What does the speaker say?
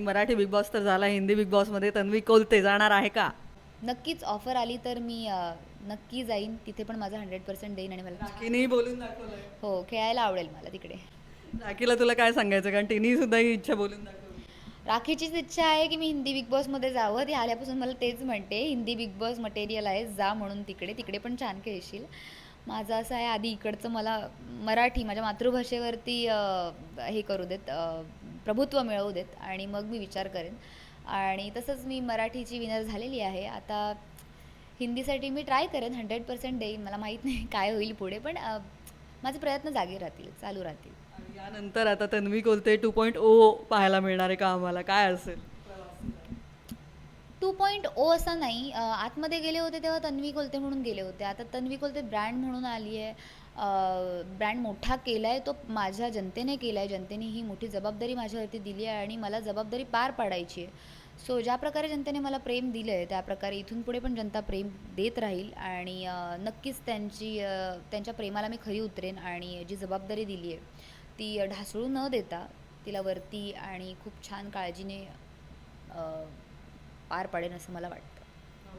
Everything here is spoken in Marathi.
मराठी बिग बॉस तर झाला, हिंदी बिग बॉसमध्ये तन्वी कोलते जाणार आहे का? नक्कीच ऑफर आली तर मी नक्की जाईन. तिथे पण माझा 100% देईन आणि मला राखीने बोलून दाखवलंय. हो, खेळायला आवडेल मला तिकडे. राखीला तुला काय सांगायचं, कारण तिने सुद्धा ही इच्छा बोलून दाखवली. राखीचीच इच्छा आहे की मी हिंदी बिग बॉसमध्ये जावं. ती आल्यापासून मला तेच म्हणते, हिंदी बिग बॉस मटेरियल आहे, जा म्हणून तिकडे. तिकडे पण छान खेळशील. माझं असं आहे, आधी इकडचं मला मराठी माझ्या मातृभाषेवरती हे करू देत, प्रभुत्व मिळवू देत आणि मग मी विचार करेन. आणि तसंच मी मराठीची विनर झालेली आहे. आता हिंदीसाठी मी ट्राय करेन, 100% देईन. मला माहीत नाही काय होईल पुढे, पण माझे प्रयत्न जागे राहतील, चालू राहतील. आणि यानंतर आता तन्वी कोलते 2.0 पाहायला मिळणार आहे का आम्हाला? काय असेल? 2.0 असं नाही. आतमध्ये गेले होते तेव्हा तन्वी कोलते म्हणून गेले होते. आता तन्वी कोलते ब्रँड म्हणून आली आहे. ब्रँड मोठा केला आहे, तो माझ्या जनतेने केला आहे. जनतेने ही मोठी जबाबदारी माझ्यावरती दिली आहे आणि मला जबाबदारी पार पाडायची आहे. सो ज्या प्रकारे जनतेने मला प्रेम दिलं आहे, त्याप्रकारे इथून पुढे पण जनता प्रेम देत राहील आणि नक्कीच त्यांच्या प्रेमाला मी खरी उतरेन आणि जी जबाबदारी दिली आहे, ती ढासळू न देता तिला वरती आणि खूप छान काळजीने पार पाडेन असं मला वाटतं.